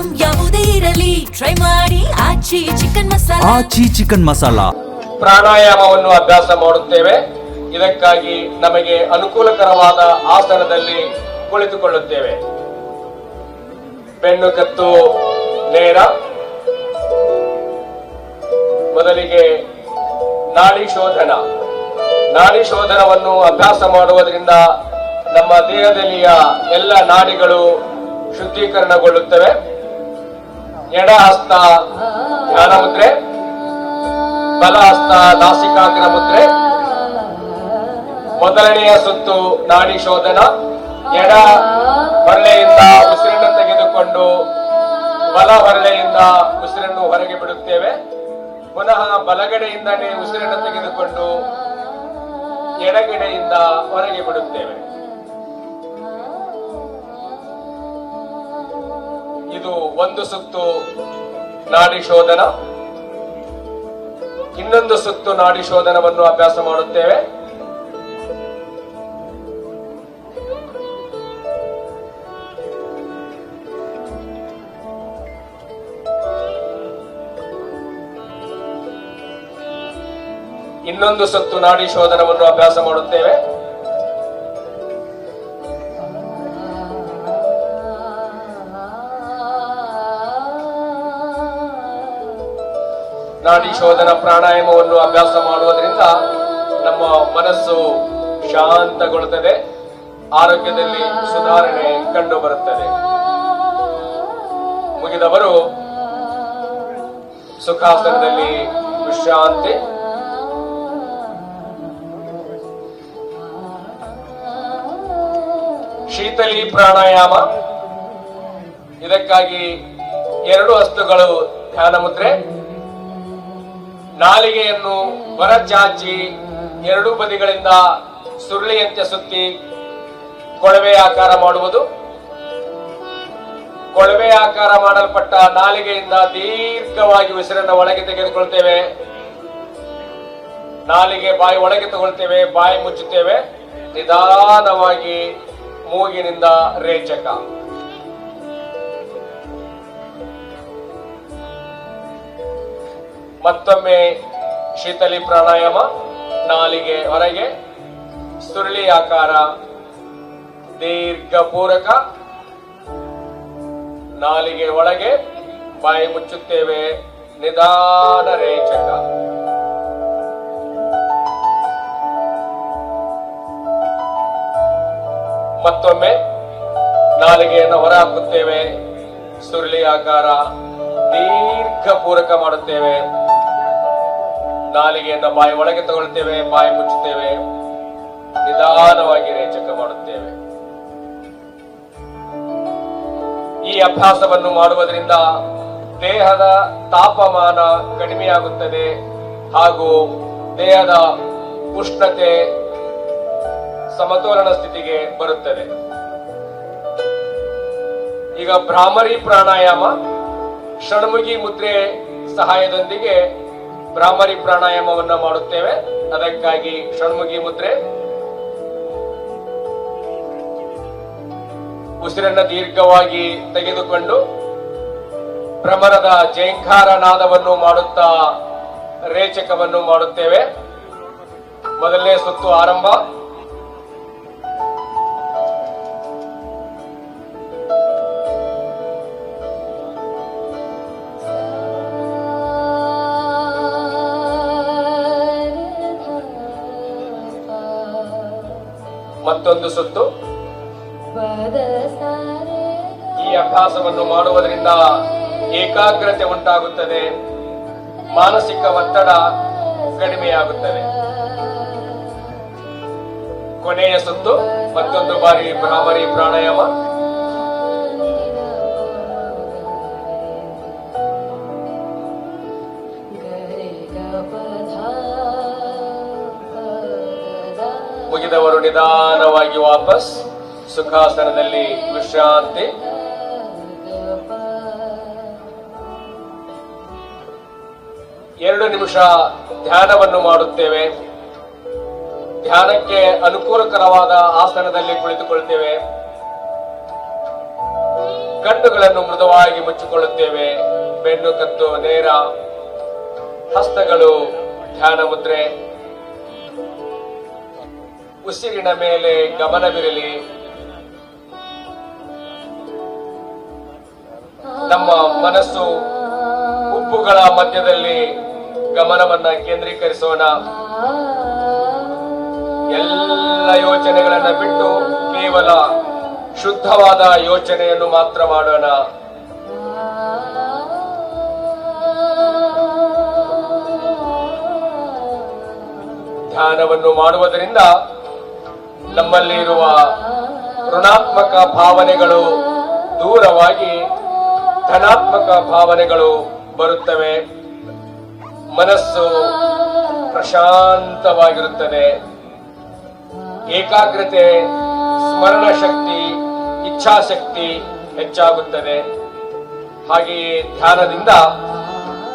Item ಯಾವುದೇ ಇರಲಿ try ಮಾಡಿ ಆಚಿ ಚಿಕನ್ ಮಸಾಲಾ. ಪ್ರಾಣಾಯಾಮವನ್ನು ಅಭ್ಯಾಸ ಮಾಡುತ್ತೇವೆ. ಇದಕ್ಕಾಗಿ ನಮಗೆ ಅನುಕೂಲಕರವಾದ ಆಸನದಲ್ಲಿ ಕುಳಿತುಕೊಳ್ಳುತ್ತೇವೆ. ಬೆನ್ನು ಕತ್ತು ನೇರ. ಮೊದಲಿಗೆ ನಾಡಿ ಶೋಧನವನ್ನು ಅಭ್ಯಾಸ ಮಾಡುವುದರಿಂದ ನಮ್ಮ ದೇಹದಲ್ಲಿಯ ಎಲ್ಲ ನಾಡಿಗಳು ಶುದ್ಧೀಕರಣಗೊಳ್ಳುತ್ತವೆ. ಎಡ ಹಸ್ತ ಧ್ಯಾನ ಮುದ್ರೆ, ಬಲ ಹಸ್ತ ನಾಸಿಕಾಗ್ರ ಮುದ್ರೆ. ಮೊದಲನೆಯ ಸುತ್ತು ನಾಡಿ ಶೋಧನ. ಎಡ ಹೊರಳೆಯಿಂದ ಉಸಿರನ್ನು ತೆಗೆದುಕೊಂಡು ಬಲ ಹೊರಳೆಯಿಂದ ಉಸಿರನ್ನು ಹೊರಗೆ ಬಿಡುತ್ತೇವೆ. ಪುನಃ ಬಲಗಡೆಯಿಂದಲೇ ಉಸಿರನ್ನು ತೆಗೆದುಕೊಂಡು ಎಡಗಡೆಯಿಂದ ಹೊರಗೆ ಬಿಡುತ್ತೇವೆ. ಇದು ಒಂದು ಸುತ್ತು ನಾಡಿ ಶೋಧನ. ಇನ್ನೊಂದು ಸುತ್ತು ನಾಡಿ ಶೋಧನವನ್ನು ಅಭ್ಯಾಸ ಮಾಡುತ್ತೇವೆ. ಇನ್ನೊಂದು ಸುತ್ತು ನಾಡಿ ಶೋಧನವನ್ನು ಅಭ್ಯಾಸ ಮಾಡುತ್ತೇವೆ. ನಾಡಿ ಶೋಧನ ಪ್ರಾಣಾಯಾಮವನ್ನು ಅಭ್ಯಾಸ ಮಾಡುವುದರಿಂದ ನಮ್ಮ ಮನಸ್ಸು ಶಾಂತಗೊಳ್ಳುತ್ತದೆ, ಆರೋಗ್ಯದಲ್ಲಿ ಸುಧಾರಣೆ ಕಂಡು ಬರುತ್ತದೆ. ಮುಗಿದವರು ಸುಖಾಸನದಲ್ಲಿ ವಿಶ್ರಾಂತಿ. ಶೀತಲಿ ಪ್ರಾಣಾಯಾಮ. ಇದಕ್ಕಾಗಿ ಎರಡು ಹಸ್ತಗಳು ಧ್ಯಾನ ಮುದ್ರೆ. ನಾಲಿಗೆಯನ್ನು ಹೊರಚಾಚಿ ಎರಡೂ ಬದಿಗಳಿಂದ ಸುರುಳಿಯಂತೆ ಸುತ್ತಿ ಕೊಳವೆ ಆಕಾರ ಮಾಡುವುದು. ಕೊಳವೆ ಆಕಾರ ಮಾಡಲ್ಪಟ್ಟ ನಾಲಿಗೆಯಿಂದ ದೀರ್ಘವಾಗಿ ಉಸಿರನ್ನು ಒಳಗೆ ತೆಗೆದುಕೊಳ್ತೇವೆ. ನಾಲಿಗೆ ಬಾಯಿ ಒಳಗೆ ತಗೊಳ್ತೇವೆ, ಬಾಯಿ ಮುಚ್ಚುತ್ತೇವೆ. ನಿಧಾನವಾಗಿ ಮೂಗಿನಿಂದ ರೇಚಕ. ಮತ್ತೊಮ್ಮೆ ಶೀತಲಿ ಪ್ರಾಣಾಯಾಮ. ನಾಲಿಗೆ ಹೊರಗೆ, ಸುರುಳಿ ಆಕಾರ, ದೀರ್ಘ ಪೂರಕ. ನಾಲಿಗೆ ಒಳಗೆ, ಬಾಯಿ ಮುಚ್ಚುತ್ತೇವೆ, ನಿಧಾನ ರೇಚಕ. ಮತ್ತೊಮ್ಮೆ ನಾಲಿಗೆಯನ್ನು ಹೊರ ಹಾಕುತ್ತೇವೆ, ಸುರುಳಿ ಆಕಾರ, ದೀರ್ಘ ಪೂರಕ ಮಾಡುತ್ತೇವೆ. ನಾಲಿಗೆಯನ್ನು ಬಾಯಿ ಒಳಗೆ ತಗೊಳ್ತೇವೆ, ಬಾಯಿ ಮುಚ್ಚುತ್ತೇವೆ, ನಿಧಾನವಾಗಿ ರೇಚಕ ಮಾಡುತ್ತೇವೆ. ಈ ಅಭ್ಯಾಸವನ್ನು ಮಾಡುವುದರಿಂದ ದೇಹದ ತಾಪಮಾನ ಕಡಿಮೆಯಾಗುತ್ತದೆ ಹಾಗೂ ದೇಹದ ಉಷ್ಣತೆ ಸಮತೋಲನ ಸ್ಥಿತಿಗೆ ಬರುತ್ತದೆ. ಈಗ ಭ್ರಾಮರಿ ಪ್ರಾಣಾಯಾಮ. ಷಣ್ಮುಖಿ ಮುದ್ರೆ ಸಹಾಯದೊಂದಿಗೆ ಭ್ರಾಮರಿ ಪ್ರಾಣಾಯಾಮವನ್ನು ಮಾಡುತ್ತೇವೆ. ಅದಕ್ಕಾಗಿ ಷಣ್ಮುಖಿ ಮುದ್ರೆ. ಉಸಿರನ್ನು ದೀರ್ಘವಾಗಿ ತೆಗೆದುಕೊಂಡು ಭ್ರಮರದ ಜೈಂಕಾರ ನಾದವನ್ನು ಮಾಡುತ್ತಾ ರೇಚಕವನ್ನು ಮಾಡುತ್ತೇವೆ. ಮೊದಲನೇ ಸುತ್ತು ಆರಂಭ. ಮತ್ತೊಂದು ಸುತ್ತು. ಈ ಅಭ್ಯಾಸವನ್ನು ಮಾಡುವುದರಿಂದ ಏಕಾಗ್ರತೆ ಉಂಟಾಗುತ್ತದೆ, ಮಾನಸಿಕ ಒತ್ತಡ ಕಡಿಮೆಯಾಗುತ್ತದೆ. ಕೊನೆಯ ಸುತ್ತು. ಮತ್ತೊಂದು ಬಾರಿ ಭ್ರಾಮರಿ ಪ್ರಾಣಾಯಾಮ. ಮುಗಿದವರು ನಿಧಾನವಾಗಿ ವಾಪಸ್ ಸುಖಾಸನದಲ್ಲಿ ವಿಶ್ರಾಂತಿ. ಎರಡು ನಿಮಿಷ ಧ್ಯಾನವನ್ನು ಮಾಡುತ್ತೇವೆ. ಧ್ಯಾನಕ್ಕೆ ಅನುಕೂಲಕರವಾದ ಆಸನದಲ್ಲಿ ಕುಳಿತುಕೊಳ್ತೇವೆ. ಕಣ್ಣುಗಳನ್ನು ಮೃದುವಾಗಿ ಮುಚ್ಚಿಕೊಳ್ಳುತ್ತೇವೆ. ಬೆನ್ನು ಕತ್ತು ನೇರ, ಹಸ್ತಗಳು ಧ್ಯಾನ ಮುದ್ರೆ. ಉಸಿರಿನ ಮೇಲೆ ಗಮನವಿರಲಿ. ನಮ್ಮ ಮನಸ್ಸು ಉಬ್ಬುಗಳ ಮಧ್ಯದಲ್ಲಿ ಗಮನವನ್ನ ಕೇಂದ್ರೀಕರಿಸೋಣ. ಎಲ್ಲ ಯೋಚನೆಗಳನ್ನ ಬಿಟ್ಟು ಕೇವಲ ಶುದ್ಧವಾದ ಯೋಚನೆಯನ್ನು ಮಾತ್ರ ಮಾಡೋಣ. ಧ್ಯಾನವನ್ನು ಮಾಡುವುದರಿಂದ ನಮ್ಮಲ್ಲಿ ಇರುವ ಋಣಾತ್ಮಕ ಭಾವನೆಗಳು ದೂರವಾಗಿ ಧನಾತ್ಮಕ ಭಾವನೆಗಳು ಬರುತ್ತವೆ. ಮನಸ್ಸು ಪ್ರಶಾಂತವಾಗಿರುತ್ತದೆ. ಏಕಾಗ್ರತೆ, ಸ್ಮರಣ ಶಕ್ತಿ, ಇಚ್ಛಾಶಕ್ತಿ ಹೆಚ್ಚಾಗುತ್ತದೆ. ಹಾಗೆಯೇ ಧ್ಯಾನದಿಂದ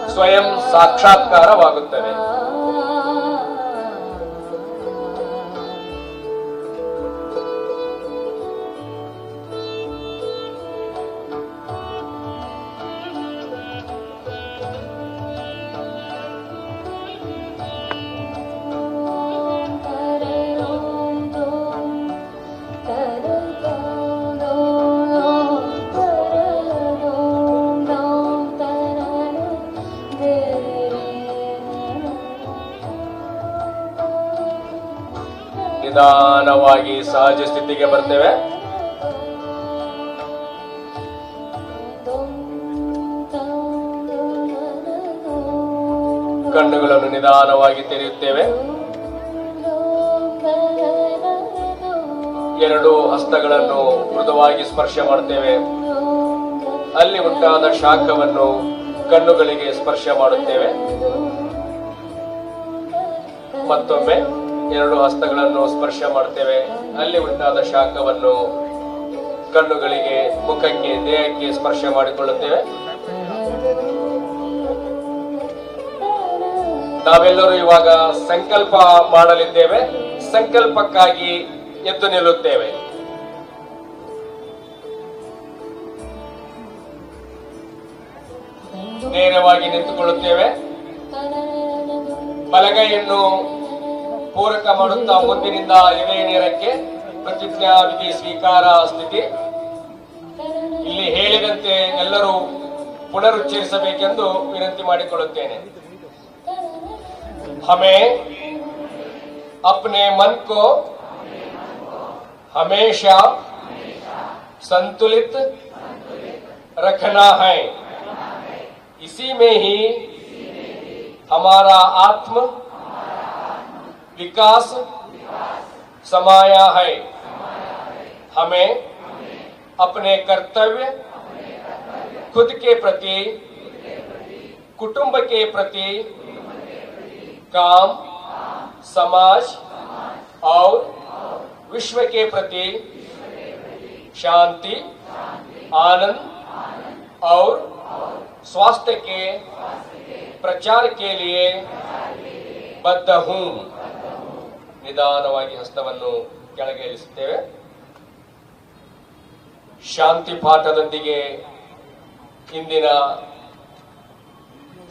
ಸ್ವಯಂ ಸಾಕ್ಷಾತ್ಕಾರವಾಗುತ್ತದೆ. ನಿಧಾನವಾಗಿ ಸಹಜ ಸ್ಥಿತಿಗೆ ಬರ್ತೇವೆ. ಕಣ್ಣುಗಳನ್ನು ನಿಧಾನವಾಗಿ ತೆರೆಯುತ್ತೇವೆ. ಎರಡು ಹಸ್ತಗಳನ್ನು ಮೃದುವಾಗಿ ಸ್ಪರ್ಶ ಮಾಡುತ್ತೇವೆ. ಅಲ್ಲಿ ಉಂಟಾದ ಶಾಖವನ್ನು ಕಣ್ಣುಗಳಿಗೆ ಸ್ಪರ್ಶ ಮಾಡುತ್ತೇವೆ. ಮತ್ತೊಮ್ಮೆ ಎರಡು ಹಸ್ತಗಳನ್ನು ಸ್ಪರ್ಶ ಮಾಡುತ್ತೇವೆ. ಅಲ್ಲಿ ಉಂಟಾದ ಶಾಖವನ್ನು ಕಣ್ಣುಗಳಿಗೆ, ಮುಖಕ್ಕೆ, ದೇಹಕ್ಕೆ ಸ್ಪರ್ಶ ಮಾಡಿಕೊಳ್ಳುತ್ತೇವೆ. ನಾವೆಲ್ಲರೂ ಇವಾಗ ಸಂಕಲ್ಪ ಮಾಡಲಿದ್ದೇವೆ. ಸಂಕಲ್ಪಕ್ಕಾಗಿ ಎದ್ದು ನಿಲ್ಲುತ್ತೇವೆ. ನೇರವಾಗಿ ನಿಂತುಕೊಳ್ಳುತ್ತೇವೆ. ಬಲಗೈಯನ್ನು ಪೂರಕ ಮಾಡುತ್ತಾ ಮುಂದಿನಿಂದ ಎದೆ ನೇರಕ್ಕೆ ಪ್ರತಿಜ್ಞಾ ವಿಧಿ ಸ್ವೀಕಾರ ಸ್ಥಿತಿ. ಇಲ್ಲಿ ಹೇಳಿದಂತೆ ಎಲ್ಲರೂ ಪುನರುಚ್ಚರಿಸಬೇಕೆಂದು ವಿನಂತಿ ಮಾಡಿಕೊಳ್ಳುತ್ತೇನೆ. हमें अपने मन को हमेशा संतुलित रखना है. इसी में ही हमारा आत्म विकास समाया है. हमें अपने कर्तव्य खुद के प्रति, कुटुंब के प्रति, काम, समाज और विश्व के प्रति शांति, आनंद और स्वास्थ्य के प्रचार के लिए बद्ध हूं. ನಿಧಾನವಾಗಿ ಹಸ್ತವನ್ನು ಕೆಳಗೆ ಇಳಿಸುತ್ತೇವೆ. ಶಾಂತಿ ಪಾಠದೊಂದಿಗೆ ಇಂದಿನ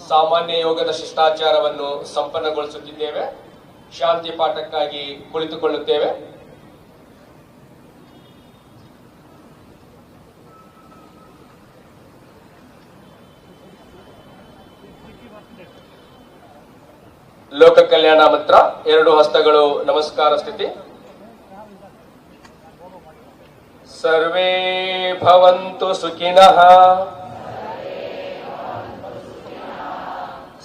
ಸಾಮಾನ್ಯ ಯೋಗದ ಶಿಷ್ಟಾಚಾರವನ್ನು ಸಂಪನ್ನಗೊಳಿಸುತ್ತಿದ್ದೇವೆ. ಶಾಂತಿ ಪಾಠಕ್ಕಾಗಿ ಕುಳಿತುಕೊಳ್ಳುತ್ತೇವೆ. ಲೋಕ ಕಲ್ಯಾಣ ಮಂತ್ರ. ಎರಡು ಹಸ್ತಗಳು ನಮಸ್ಕಾರ ಸ್ಥಿತಿ. ಸರ್ವೇ ಭವಂತು ಸುಖಿನಃ,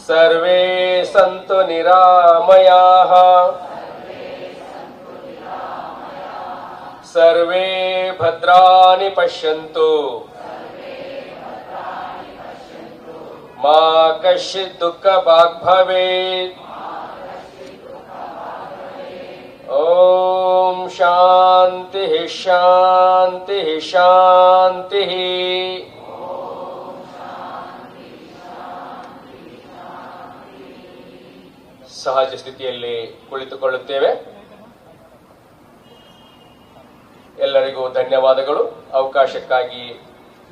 ಸರ್ವೇ ಸಂತು ನಿರಾಮಯಾಃ, ಸರ್ವೇ ಭದ್ರಾಣಿ ಪಶ್ಯಂತು, ಮಾ ಕಶ್ಚಿತ್ ದುಃಖ ಭಾಗ್ ಭವೇತ್. ಓಂ ಶಾಂತಿ ಶಾಂತಿ ಶಾಂತಿ. ಸಹಜ ಸ್ಥಿತಿಯಲ್ಲಿ ಕುಳಿತುಕೊಳ್ಳುತ್ತೇವೆ. ಎಲ್ಲರಿಗೂ ಧನ್ಯವಾದಗಳು. ಅವಕಾಶಕ್ಕಾಗಿ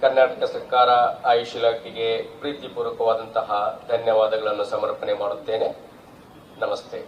ಕರ್ನಾಟಕ ಸರ್ಕಾರ ಆಯುಷ್ ಇಲಾಖೆಗೆ ಪ್ರೀತಿಪೂರ್ವಕವಾದಂತಹ ಧನ್ಯವಾದಗಳನ್ನು ಸಮರ್ಪಣೆ ಮಾಡುತ್ತೇನೆ. ನಮಸ್ತೆ.